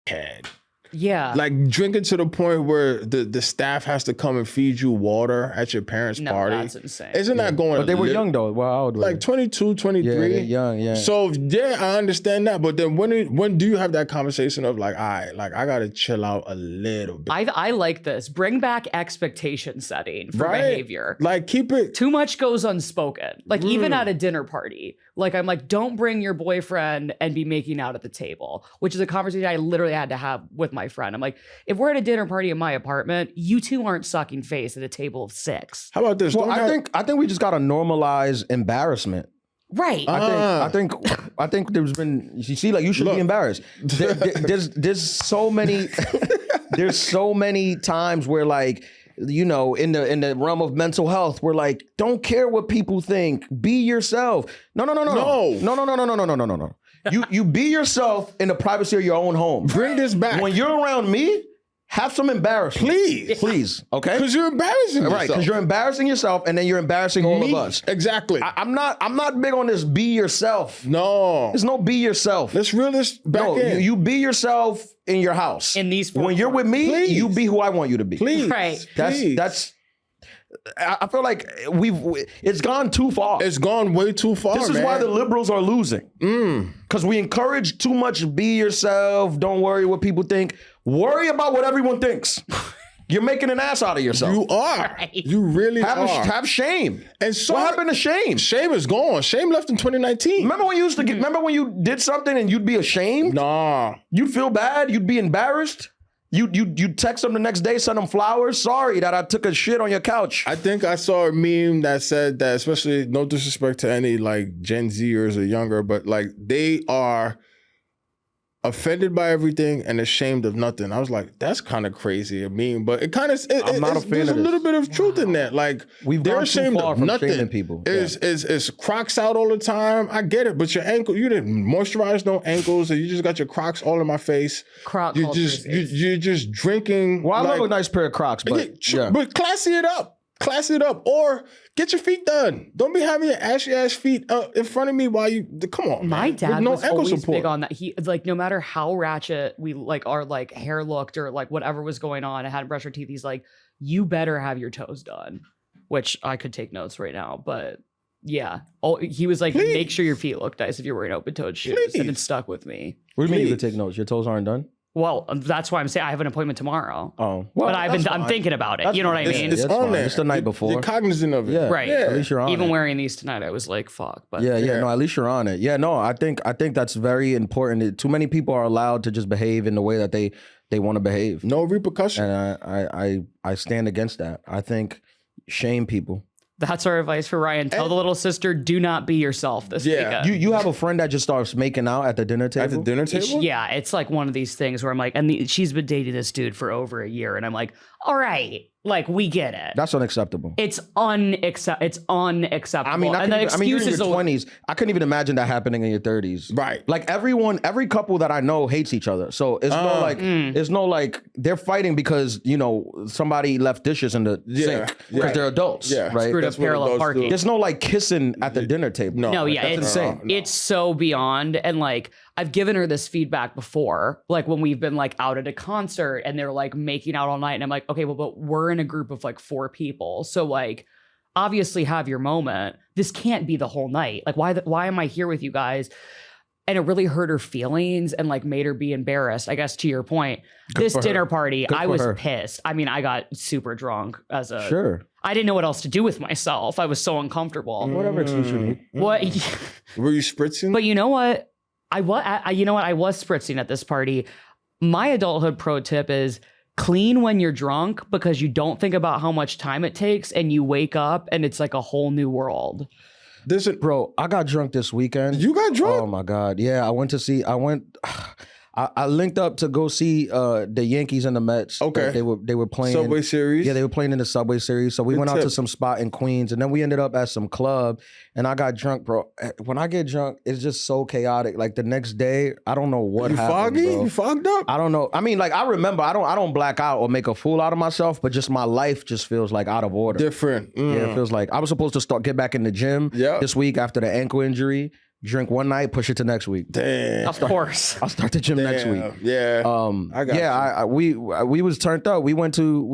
dickhead. Yeah. Like drinking to the point where the staff has to come and feed you water at your parents' party. That's insane. Isn't that going? But they were young though. Well, how old were like they? 22, 23. Yeah, they're young, yeah. So yeah, I understand that. But then when do you have that conversation of like, all right, like I gotta chill out a little bit. I like this. Bring back expectation setting for behavior. Like keep it. Too much goes unspoken. Like even at a dinner party. Like I'm like, don't bring your boyfriend and be making out at the table, which is a conversation I literally had to have with my friend. I'm like, if we're at a dinner party in my apartment, you two aren't sucking face at a table of 6. How about this? Well, I think we just gotta normalize embarrassment. Right. I think there's been, you see, like you should be embarrassed. There's so many there's so many times where like, you know, in the realm of mental health, we're like, don't care what people think. Be yourself. No. You be yourself in the privacy of your own home. Bring this back. When you're around me, have some embarrassment. Please, okay? Because you're embarrassing yourself. Right, because you're embarrassing yourself and then you're embarrassing all of us. Exactly. I'm not big on this be yourself. No. There's no be yourself. Let's reel this back in. You be yourself in your house. In these 4 when you're with me, Please. you be who I want you to be. Please. Right. That's I feel like it's gone too far. It's gone way too far. This is why the liberals are losing. Because we encourage too much be yourself, don't worry what people think. Worry about what everyone thinks. You're making an ass out of yourself. You are. Right. You really are. Have shame. And so what happened to shame? Shame is gone. Shame left in 2019. Remember when you used to remember when you did something and you'd be ashamed? Nah. You'd feel bad, you'd be embarrassed. You text them the next day, send them flowers. Sorry that I took a shit on your couch. I think I saw a meme that said that, especially no disrespect to any like Gen Zers or younger, but like they are offended by everything and ashamed of nothing. I was like, that's kind of crazy. I mean, but it kind of there's a little bit of truth in that. Like they're ashamed of nothing. People is Crocs out all the time. I get it, but your ankle, you didn't moisturize no ankles, and you just got your Crocs all in my face. You're just drinking. Well, I love a nice pair of Crocs, but but classy it up. Class it up, or get your feet done. Don't be having your ashy ass feet in front of me while you. Come on, my man. dad no was ankle always support. big on that. He like no matter how ratchet we like our like hair looked or like whatever was going on, I hadn't brushed our teeth. He's like, you better have your toes done, which I could take notes right now, but yeah. Oh, he was like, Please. make sure your feet look nice if you're wearing open-toed shoes, Please. and it stuck with me. What do you mean you Please. could take notes? Your toes aren't done? Well, that's why I'm saying I have an appointment tomorrow. Oh, But I'm thinking about it. That's you know what I fine. mean? It's That's on fine. there. It's the night before. You're cognizant of it. Yeah, Right. At least you're on Even it. wearing these tonight, I was like, fuck. But Yeah, Yeah. no, at least you're on it. Yeah, no, I think that's very important. Too many people are allowed to just behave in the way that they want to behave. No repercussion. And I stand against that. I think shame people. that's our advice for Ryan. Tell the little sister, do not be yourself this Yeah. weekend. You have a friend that just starts making out at the dinner table? At the dinner table? Yeah, it's like one of these things where I'm like, she's been dating this dude for over a year, and I'm like, all right, like we get it. That's unacceptable. It's unacceptable. I mean, and the you're in excuse your is 20s. I couldn't even imagine that happening in your 30s. Right. Like every couple that I know hates each other. So it's no like they're fighting because, somebody left dishes in the sink because they're adults. Yeah. Right. Screwed up That's what parallel adults parking. do. There's no like kissing at the dinner table. No. No, yeah, that's it's insane. It's so beyond. And like, I've given her this feedback before, like when we've been like out at a concert and they're like making out all night. And I'm like, okay, well, but we're in a group of like 4 people. So like, obviously have your moment. This can't be the whole night. Like, why am I here with you guys? And it really hurt her feelings and like made her be embarrassed. I guess to your point, this for her. dinner party, Good I for was her. pissed. I mean, I got super drunk as a, Sure. I didn't know what else to do with myself. I was so uncomfortable. Whatever excuse you need. What? Were you spritzing? But you know what? I was spritzing at this party. My adulthood pro tip is clean when you're drunk because you don't think about how much time it takes and you wake up and it's like a whole new world. Bro, I got drunk this weekend. You got drunk? Oh my God. Yeah, I linked up to go see the Yankees and the Mets. Okay. They were playing Subway Series? Yeah, they were playing in the Subway Series. So we Good went out to tip. some spot in Queens, and then we ended up at some club, and I got drunk, bro. When I get drunk, it's just so chaotic. Like the next day, I don't know what You happened, foggy? bro. You fogged up? I don't know. I mean, like I remember, I don't black out or make a fool out of myself, but just my life just feels like out of order. Different. Yeah, it feels like I was supposed to get back in the gym Yeah. this week after the ankle injury. Drink one night, push it to next week. Damn. Of course. I'll start the gym next week. Yeah. I got you. We was turned up. We went to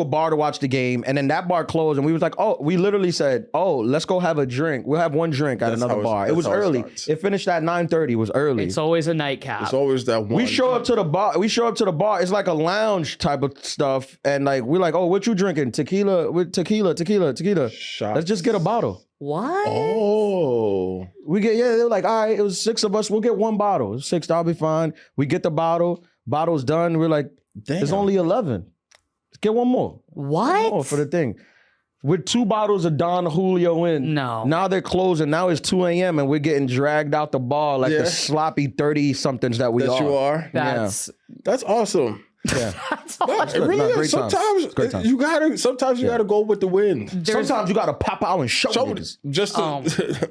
a bar to watch the game, and then that bar closed, and we was like, we literally said, let's go have a drink. We'll have one drink at That's another how bar. It that's was how it early. starts. It finished at 9:30. It was early. It's always a nightcap. It's always that one. We show up to the bar. It's like a lounge type of stuff, and like we're like, what you drinking? Tequila with tequila. Shots. Let's just get a bottle. What? Oh. We get they were like, all right, it was 6 of us. We'll get one bottle. It's 6, that'll be fine. We get the bottle. Bottle's done. We're like, Damn. there's only 11. Let's get one more. What? More for the thing. With 2 bottles of Don Julio in. No. Now they're closing. Now it's 2 a.m. and we're getting dragged out the bar like Yeah. the sloppy 30-somethings that we That are. you are? That's That's awesome. Yeah. that's all. It good. really No, is. great times. Sometimes Great times. you gotta go with the wind. Sometimes you gotta pop out and show Shoulders. Just to, Oh.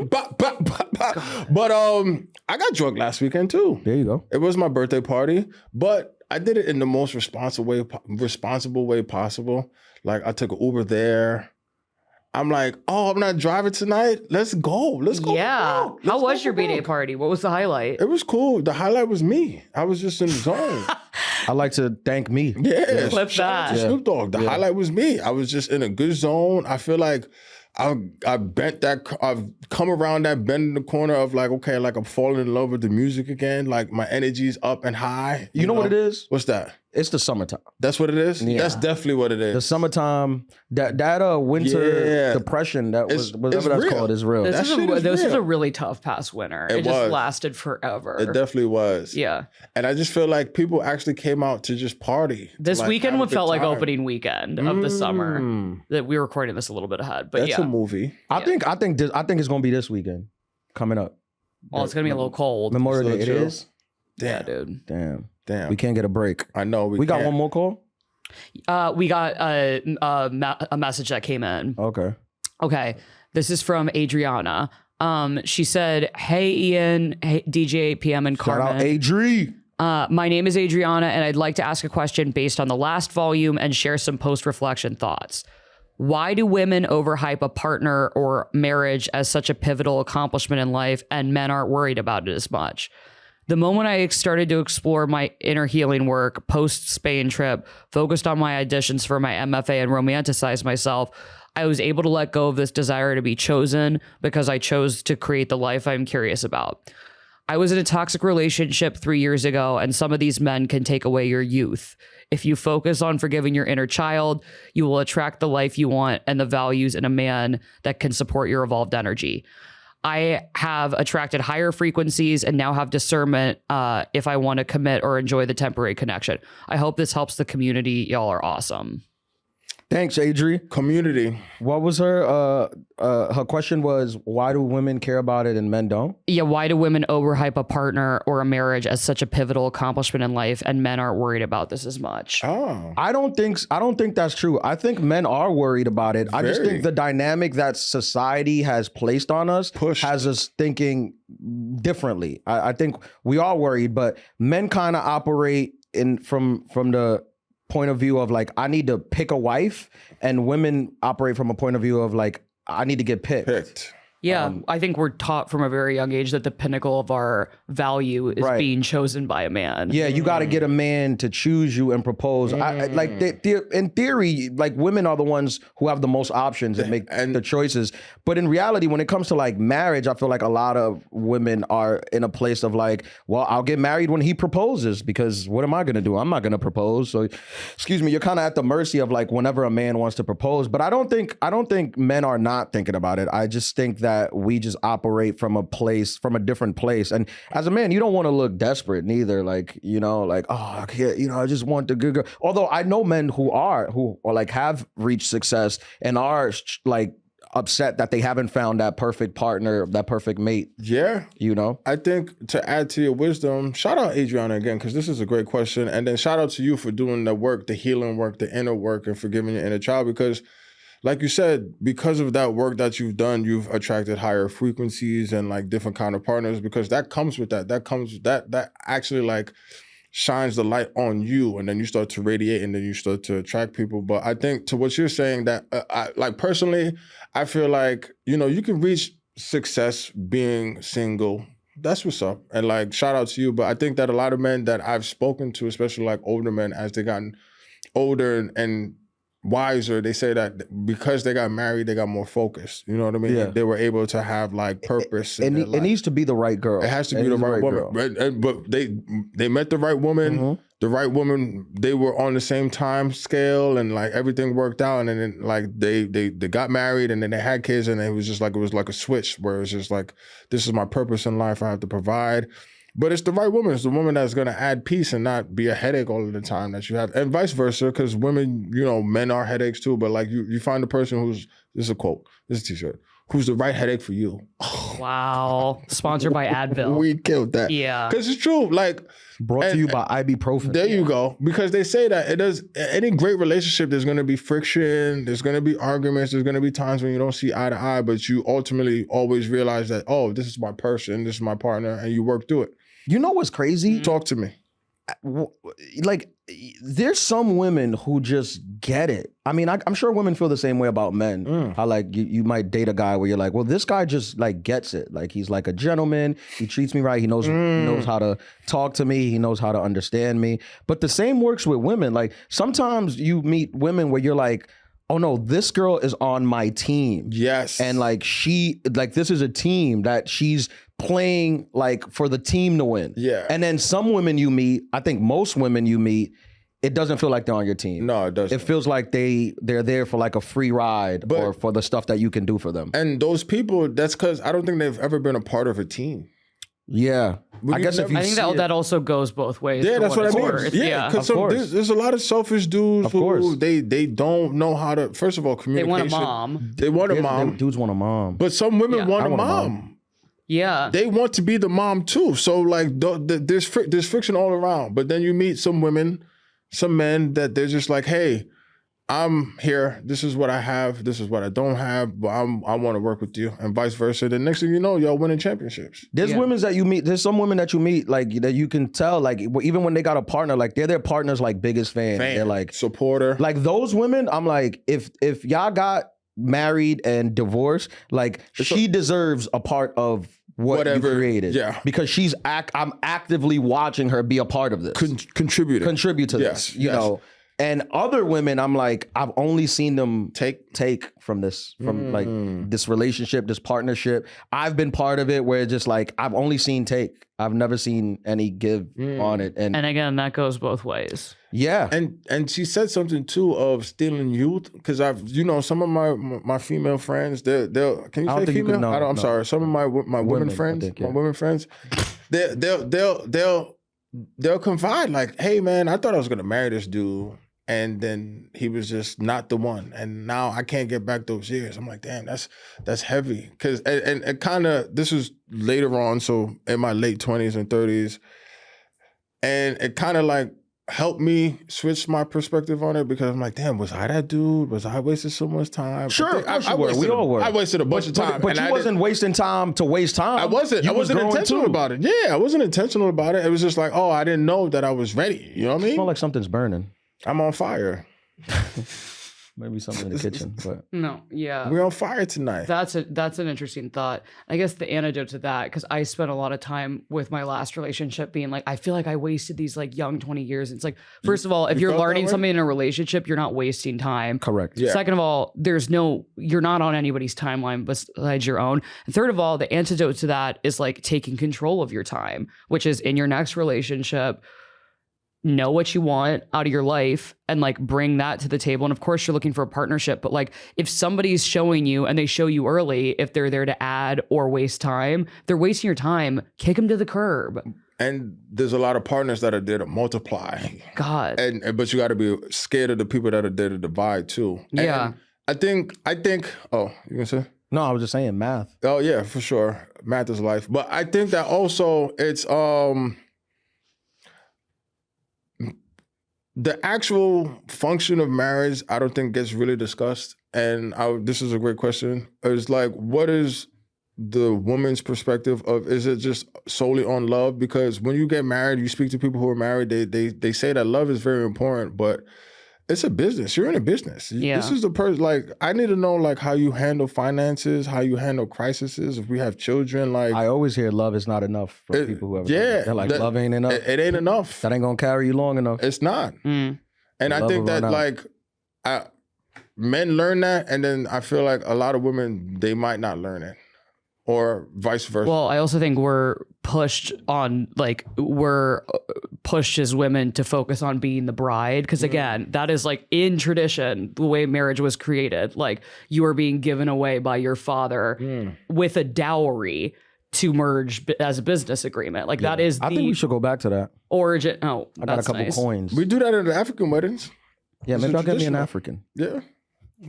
bop, bop, bop, bop. But I got drunk last weekend too. There you go. It was my birthday party, but I did it in the most responsible way possible. Like I took an Uber there. I'm like, I'm not driving tonight. Let's go. Let's go. Yeah. for broke. How Let's was go your for B-Day broke. party? What was the highlight? It was cool. The highlight was me. I was just in the zone. I like to thank me. Yeah. Clip Shout out that. to Yeah. Snoop Dogg. The Yeah. highlight was me. I was just in a good zone. I feel like I've come around that bend in the corner of like, okay, like I'm falling in love with the music again. Like my energy's up and high. You know what it is? What's that? It's the summertime. That's what it is? Yeah. That's definitely what it is. The summertime, that winter Yeah. depression, that was It's whatever that's real. called is real. This That shit is was real. a really tough past winter. It It just was. lasted forever. It definitely was. Yeah. And I just feel like people actually came out to just party. This to, like, weekend have a would good felt like time. opening weekend of the summer. Mm. That we were recording this a little bit ahead, but That's yeah. a movie. I think it's gonna be this weekend coming up. Well, it's gonna be a little cold. Memorial So Day. It chill. is. Yeah, Damn. dude. Damn. We can't get a break. I know. We got one more call. We got a message that came in. Okay. Okay, this is from Adriana. She said, "Hey Ian, hey DJ 8 PM and Shout out Carmen. Adri. My name is Adriana, and I'd like to ask a question based on the last volume and share some post-reflection thoughts. Why do women overhype a partner or marriage as such a pivotal accomplishment in life, and men aren't worried about it as much? The moment I started to explore my inner healing work post-Spain trip, focused on my auditions for my MFA and romanticized myself, I was able to let go of this desire to be chosen because I chose to create the life I'm curious about. I was in a toxic relationship 3 years ago, and some of these men can take away your youth. If you focus on forgiving your inner child, you will attract the life you want and the values in a man that can support your evolved energy. I have attracted higher frequencies and now have discernment if I want to commit or enjoy the temporary connection. I hope this helps the community. Y'all are awesome. Thanks, Adri. Community. What was her question was, why do women care about it and men don't? Yeah, why do women overhype a partner or a marriage as such a pivotal accomplishment in life, and men aren't worried about this as much? Oh. I don't think that's true. I think men are worried about it. I just think the dynamic that society has placed on us has us thinking differently. I think we are worried, but men kind of operate from the point of view of like, I need to pick a wife, and women operate from a point of view of like, I need to get picked. Yeah, I think we're taught from a very young age that the pinnacle of our value is being chosen by a man. Yeah, you got to get a man to choose you and propose. In theory, like, women are the ones who have the most options and make the choices. But in reality, when it comes to like marriage, I feel like a lot of women are in a place of like, well, I'll get married when he proposes, because what am I going to do? I'm not going to propose. So, excuse me, you're kind of at the mercy of like whenever a man wants to propose. But I don't think men are not thinking about it. I just think that we just operate from a different place. And as a man, you don't want to look desperate neither. Like, you know, like, oh, I can't, you know, I just want the good girl. Although I know men who are like have reached success and are like upset that they haven't found that perfect partner, that perfect mate. Yeah. You know? I think to add to your wisdom, shout out Adriana again, because this is a great question. And then shout out to you for doing the work, the healing work, the inner work, and forgiving your inner child, because like you said, because of that work that you've done, you've attracted higher frequencies and like different kind of partners, because that comes with that. That actually like shines the light on you, and then you start to radiate, and then you start to attract people. But I think to what you're saying, that I, like personally, I feel like, you know, you can reach success being single. That's what's up. And like, shout out to you. But I think that a lot of men that I've spoken to, especially like older men, as they gotten older and wiser, they say that because they got married, they got more focused. You know what I mean? Yeah. They were able to have like purpose. It needs to be the right girl. It has to be the right woman. But they met the right woman. Mm-hmm. The right woman, they were on the same time scale, and like everything worked out. And then like they got married, and then they had kids, and it was like a switch where it's just like, this is my purpose in life. I have to provide. But it's the right woman. It's the woman that's going to add peace and not be a headache all of the time that you have. And vice versa, because women, you know, men are headaches too. But like you find the person who's, this is a quote, this is a t-shirt, who's the right headache for you. Wow. Sponsored by Advil. We killed that. Yeah. Because it's true. Like, brought to you by ibuprofen. There you go. Because they say that it does, any great relationship, there's going to be friction, there's going to be arguments, there's going to be times when you don't see eye to eye, but you ultimately always realize that, oh, this is my person, this is my partner, and you work through it. You know what's crazy? Talk to me. Like, there's some women who just get it. I mean, I'm sure women feel the same way about men. How like you might date a guy where you're like, well, this guy just like gets it. Like, he's like a gentleman. He treats me right. He knows how to talk to me. He knows how to understand me. But the same works with women. Like, sometimes you meet women where you're like, oh no, this girl is on my team. Yes. And like this is a team that she's playing like for the team to win. Yeah. And then some women you meet, I think most women you meet, it doesn't feel like they're on your team. No, it doesn't. It feels like they're there for like a free ride or for the stuff that you can do for them. And those people, that's because I don't think they've ever been a part of a team. Yeah. I guess if you I think that also goes both ways. Yeah, that's what I mean. Worth. Yeah, because there's a lot of selfish dudes who they don't know how to, first of all, communication. They want a mom. They want a mom. Dudes want a mom. But some women want a mom. Yeah. They want to be the mom too. So like there's friction all around. But then you meet some women, some men that they're just like, hey, I'm here. This is what I have. This is what I don't have. But I want to work with you, and vice versa. The next thing you know, y'all winning championships. There's women that you meet. There's some women that you meet like that you can tell like even when they got a partner, like they're their partner's like biggest fan. They're like supporter. Like those women, I'm like, if y'all got married and divorced, like she deserves a part of whatever you created. Yeah. Because I'm actively watching her be a part of this. Contribute to this. You know. And other women, I'm like, I've only seen them take from this, like this relationship, this partnership. I've been part of it where it's just like, I've only seen take. I've never seen any give on it. And again, that goes both ways. Yeah. And she said something too of stealing youth. Cause some of my female friends, they'll can you say female? I'm sorry. Some of my women friends, my women friends, they'll confide like, hey man, I thought I was gonna marry this dude. And then he was just not the one. And now I can't get back those years. I'm like, damn, that's heavy. Cause and it kind of, this was later on, so in my late 20s and 30s. And it kind of like helped me switch my perspective on it because I'm like, damn, was I that dude? Was I wasting so much time? Sure, we all were. I wasted a bunch of time. But you wasn't wasting time to waste time. I wasn't intentional about it. Yeah, I wasn't intentional about it. It was just like, oh, I didn't know that I was ready. You know what I mean? It smells like something's burning. I'm on fire. Maybe something in the kitchen, but no, yeah, we're on fire tonight. That's an interesting thought. I guess the antidote to that, because I spent a lot of time with my last relationship being like, I feel like I wasted these like young 20 years. It's like, first of all, if you're learning something in a relationship, you're not wasting time. Correct. Yeah. Second of all, you're not on anybody's timeline besides your own. And third of all, the antidote to that is like taking control of your time, which is in your next relationship. Know what you want out of your life and like bring that to the table. And of course you're looking for a partnership, but like if somebody's showing you and they show you early, if they're there to add or waste time, they're wasting your time, kick them to the curb. And there's a lot of partners that are there to multiply. God. But you got to be scared of the people that are there to divide too. Yeah. And I think, oh, you gonna say? No, I was just saying math. Oh yeah, for sure. Math is life. But I think that also it's, the actual function of marriage, I don't think gets really discussed. And this is a great question. It's like, what is the woman's perspective of, is it just solely on love? Because when you get married, you speak to people who are married, they say that love is very important, but it's a business. You're in a business. Yeah. This is the person, like, I need to know like how you handle finances, how you handle crises. If we have children, like. I always hear love is not enough for people who have they're like, love ain't enough. It ain't enough. That ain't gonna carry you long enough. It's not. And I think that like, men learn that, and then I feel like a lot of women, they might not learn it. Or vice versa. Well, I also think we're pushed as women to focus on being the bride. Because again, that is like in tradition, the way marriage was created. Like you are being given away by your father with a dowry to merge as a business agreement. Like that is I think we should go back to that. Origin. Oh, I got a couple coins. We do that in the African weddings. Yeah, maybe I'll get me an African. Yeah.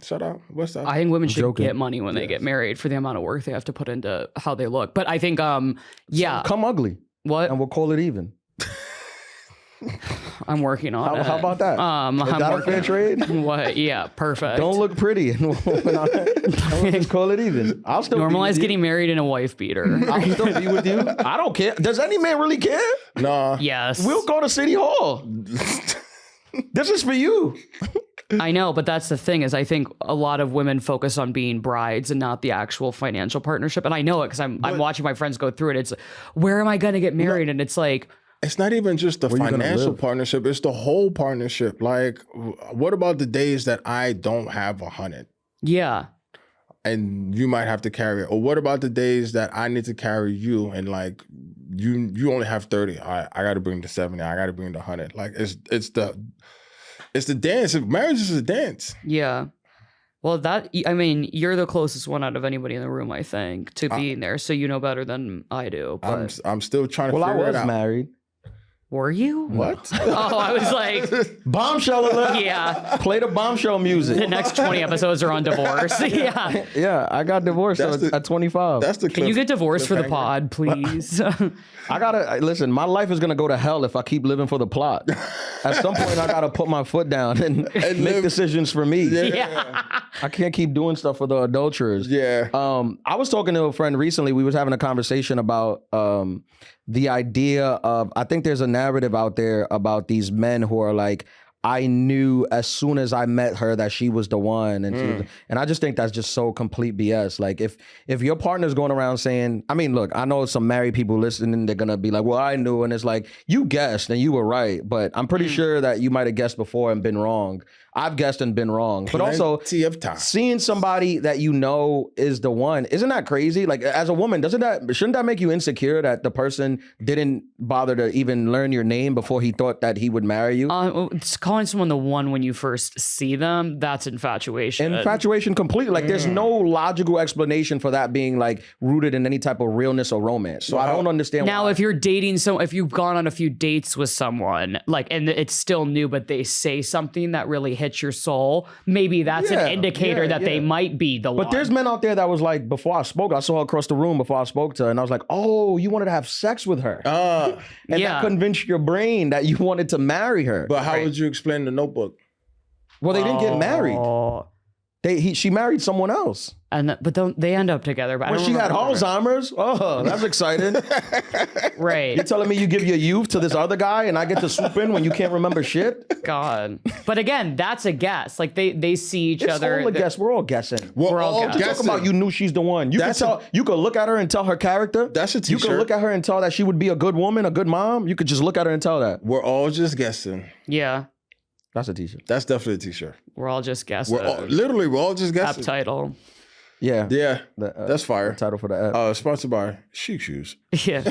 Shout out. What's that? I think women should get money when they get married for the amount of work they have to put into how they look. But I think, yeah. Come ugly. What? And we'll call it even. I'm working on it. How about that? Is that a fair trade? What? Yeah, perfect. Don't look pretty. Let's call it even. I'll still normalize getting married in a wife beater. I'll still be with you. I don't care. Does any man really care? Nah. Yes. We'll go to City Hall. This is for you. I know, but that's the thing is I think a lot of women focus on being brides and not the actual financial partnership. And I know it because I'm watching my friends go through it. It's where am I going to get married? And it's like, it's not even just the financial partnership. It's the whole partnership. Like, what about the days that I don't have 100? Yeah. And you might have to carry it. Or what about the days that I need to carry you and like you only have 30? I got to bring the 70. I got to bring the 100. Like it's the dance. Marriage is a dance. Yeah. Well, you're the closest one out of anybody in the room, I think, to being there. So you know better than I do. But I'm still trying to figure it out. Well, I was married. Were you? What? Oh, I was like, Bombshell alert. yeah. Play the bombshell music. The next 20 episodes are on divorce. Yeah. Yeah, I got divorced at 25. That's the Can you get divorced for the pod, please? Listen, my life is going to go to hell if I keep living for the plot. At some point, I got to put my foot down and make decisions for me. Yeah. I can't keep doing stuff for the adulterers. Yeah. I was talking to a friend recently. We was having a conversation about the idea of, I think there's a narrative out there about these men who are like, I knew as soon as I met her that she was the one, and and I just think that's just so complete BS. Like if your partner's going around saying, I mean, look, I know some married people listening, they're gonna be like, well, I knew, and it's like, you guessed and you were right, but I'm pretty sure that you might have guessed before and been wrong. I've guessed and been wrong, but also seeing somebody that you know is the one, isn't that crazy? Like as a woman, shouldn't that make you insecure that the person didn't bother to even learn your name before he thought that he would marry you? It's calling someone the one when you first see them, that's infatuation. Infatuation completely. Like there's no logical explanation for that being like rooted in any type of realness or romance. So I don't understand. Now, why. if you're dating if you've gone on a few dates with someone, like, and it's still new, but they say something that really hits your soul, maybe that's an indicator that they might be the one. But there's men out there that was like, before I spoke, I saw her across the room before I spoke to her, and I was like, oh, you wanted to have sex with her. And that convinced your brain that you wanted to marry her. But how would you explain the Notebook? Well, they didn't get married. She married someone else. But they end up together. But when she had Alzheimer's, oh, that's exciting. Right. You're telling me you give your youth to this other guy and I get to swoop in when you can't remember shit? God. But again, that's a guess. Like they see each other. It's all a guess. We're all guessing. We're all guessing. Talk about you knew she's the one. You could look at her and tell her character. That's a t-shirt. You could look at her and tell that she would be a good woman, a good mom. You could just look at her and tell that. We're all just guessing. Yeah. That's a t-shirt. That's definitely a t-shirt. We're all just guessing. We're all just guessing. App title. Yeah. Yeah. That's fire. Title for the app. Sponsored by Chic Shoes. Yeah.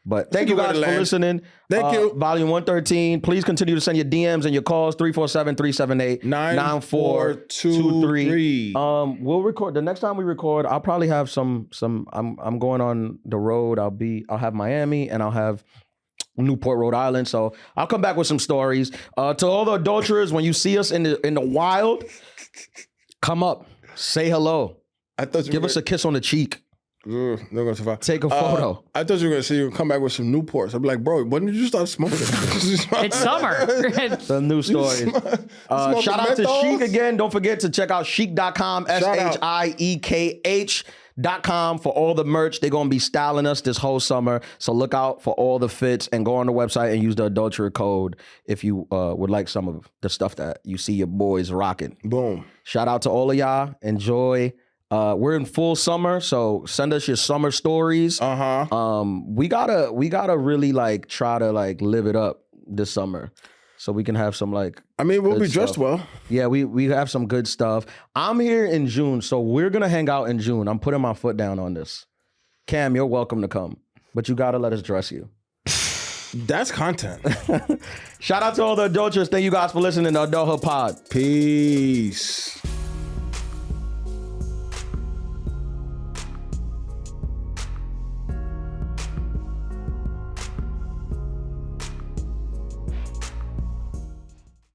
But thank you guys for listening. Thank you. Volume 113. Please continue to send your DMs and your calls, 347-378-9423. We'll record. The next time we record, I'll probably have some I'm going on the road. I'll have Miami and I'll have Newport, Rhode Island. So I'll come back with some stories. To all the adulterers, when you see us in the wild, come up, say hello. Give us a kiss on the cheek. They're gonna survive. Take a photo. I thought you were gonna say you would come back with some Newports. I'd be like, bro, when did you stop smoking? It's summer. Some new stories. Shout out to Chic again. Don't forget to check out chic.com, SHIEKH.com for all the merch. They're going to be styling us this whole summer. So look out for all the fits and go on the website and use the adulterer code if you would like some of the stuff that you see your boys rocking. Boom. Shout out to all of y'all. Enjoy. We're in full summer, so send us your summer stories. We gotta really like try to like live it up this summer. So we can have some like, we'll be dressed well. Yeah, we have some good stuff. I'm here in June, so we're gonna hang out in June. I'm putting my foot down on this. Cam, you're welcome to come, but you gotta let us dress you. That's content. Shout out to all the adulterers. Thank you guys for listening to Adulthood Pod. Peace.